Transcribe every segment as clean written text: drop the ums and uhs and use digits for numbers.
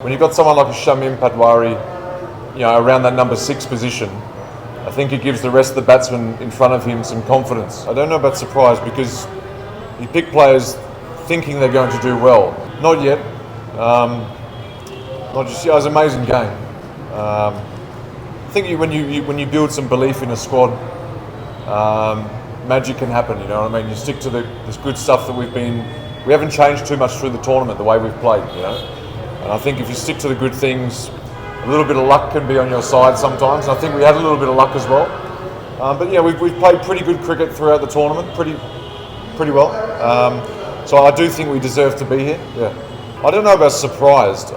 When you've got someone like a Shamim around that number 6 position, I think it gives the rest of the batsmen in front of him some confidence. I don't know about surprise because you pick players thinking they're going to do well. Not yet. Not just yet. It was an amazing game. I think when you build some belief in a squad, magic can happen. You know what I mean? You stick to this good stuff that we haven't changed too much through the tournament, the way we've played. You know. And I think if you stick to the good things, a little bit of luck can be on your side sometimes. And I think we had a little bit of luck as well. But yeah, we've played pretty good cricket throughout the tournament, pretty well. So I do think we deserve to be here. Yeah. I don't know about surprised.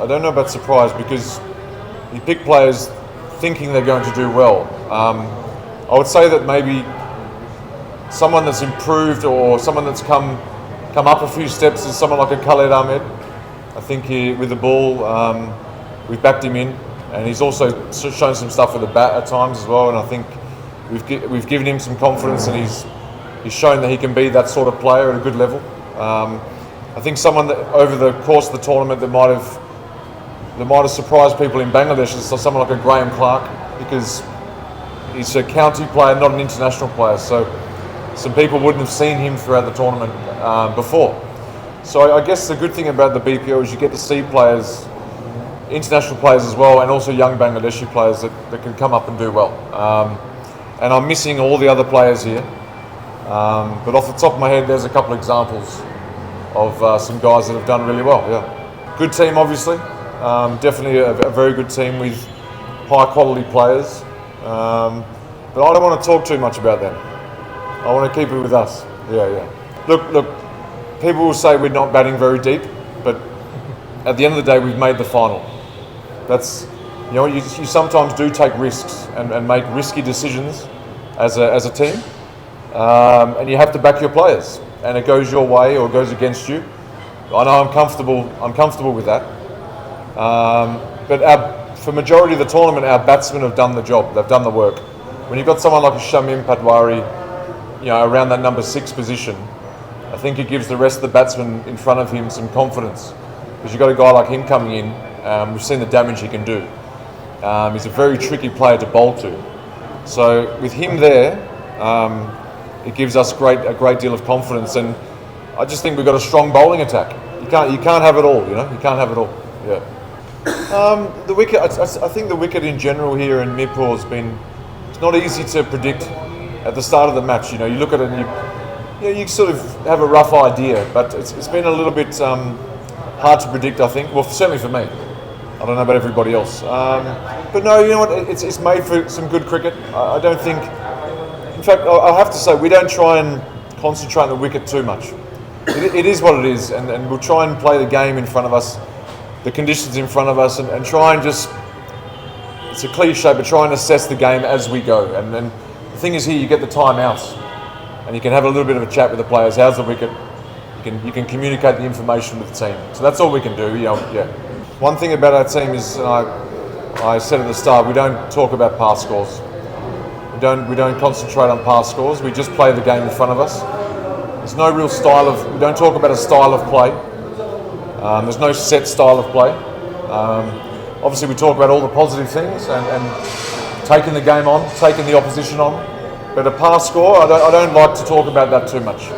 Because you pick players thinking they're going to do well. I would say that maybe someone that's improved or someone that's come up a few steps is someone like a Khaled Ahmed. I think with the ball, we've backed him in, and he's also shown some stuff with the bat at times as well. And I think we've given him some confidence, and he's shown that he can be that sort of player at a good level. I think someone that over the course of the tournament that might have surprised people in Bangladesh is someone like a Graham Clark, because he's a county player, not an international player. So some people wouldn't have seen him throughout the tournament before. So I guess the good thing about the BPL is you get to see players, international players as well, and also young Bangladeshi players that can come up and do well. And I'm missing all the other players here. But off the top of my head, there's a couple of examples of some guys that have done really well. Yeah, good team, obviously. Definitely a very good team with high quality players. But I don't want to talk too much about them. I want to keep it with us. Yeah. Look. People will say we're not batting very deep, but at the end of the day, we've made the final. That's, you sometimes do take risks and make risky decisions as a team, and you have to back your players. And it goes your way or it goes against you. I know I'm comfortable with that. But for majority of the tournament, our batsmen have done the job. They've done the work. When you've got someone like a Shamim around that number 6 position, I think it gives the rest of the batsmen in front of him some confidence, because you've got a guy like him coming in. We've seen the damage he can do. He's a very tricky player to bowl to. So with him there, it gives us a great deal of confidence, and I just think we've got a strong bowling attack. You can't have it all, You can't have it all. Yeah. The wicket. I think the wicket in general here in Mirpur has been. It's not easy to predict at the start of the match. You look at it and you sort of have a rough idea, but it's been a little bit hard to predict, I think. Well, certainly for me. I don't know about everybody else. But no, you know what? It's made for some good cricket. I don't think... In fact, I have to say, we don't try and concentrate on the wicket too much. It is what it is, and we'll try and play the game in front of us, the conditions in front of us, and try and just... It's a cliche, but try and assess the game as we go. And the thing is here, you get the timeouts. And you can have a little bit of a chat with the players. How's the wicket? You can communicate the information with the team. So that's all we can do. Yeah. One thing about our team is, I said at the start, we don't talk about past scores. We don't concentrate on past scores. We just play the game in front of us. There's no real we don't talk about a style of play. There's no set style of play. Obviously, we talk about all the positive things and taking the game on, taking the opposition on. But a pass score, I don't like to talk about that too much.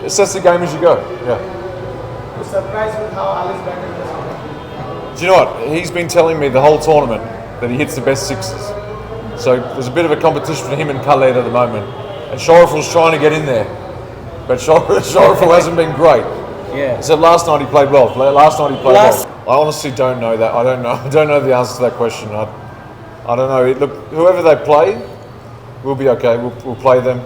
Assess the game as you go. Yeah. You're surprised with how Ali's batting this? Do you know what? He's been telling me the whole tournament that he hits the best sixes. So there's a bit of a competition for him and Khaled at the moment. And Shoriful's trying to get in there, but Shoriful hasn't been great. Yeah. He said last night he played well. Well. I honestly don't know that. I don't know the answer to that question. I don't know. Look, whoever they play, we'll be okay. We'll play them.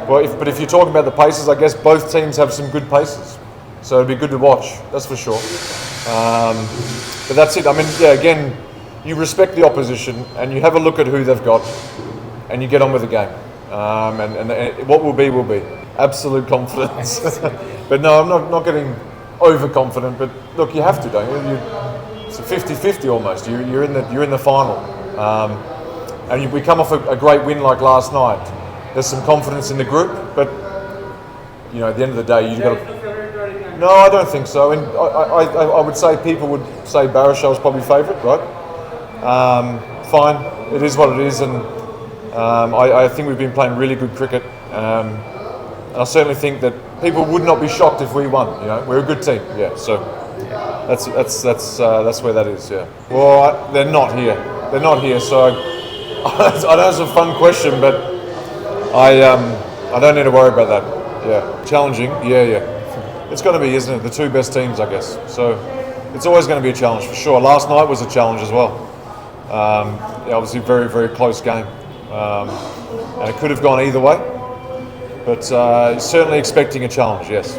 But if you're talking about the paces, I guess both teams have some good paces, so it'll be good to watch. That's for sure. But that's it. I mean, yeah. Again, you respect the opposition and you have a look at who they've got, and you get on with the game. And what will be will be. Absolute confidence. But no, I'm not getting overconfident. But look, you have to, don't you? It's a 50-50 almost. You're in the final. And we come off a great win like last night. There's some confidence in the group, but at the end of the day, you've got to. No, I don't think so. And I would say people would say Barishall's probably favourite, right? Fine, it is what it is, and I think we've been playing really good cricket. And I certainly think that people would not be shocked if we won. You know, we're a good team. Yeah, so that's where that is. Yeah. Well, they're not here. They're not here. So I know it's a fun question, but I don't need to worry about that. Yeah, challenging. Yeah. It's going to be, isn't it? The two best teams, I guess. So it's always going to be a challenge for sure. Last night was a challenge as well. Obviously, very, very close game, and it could have gone either way. But certainly expecting a challenge, yes.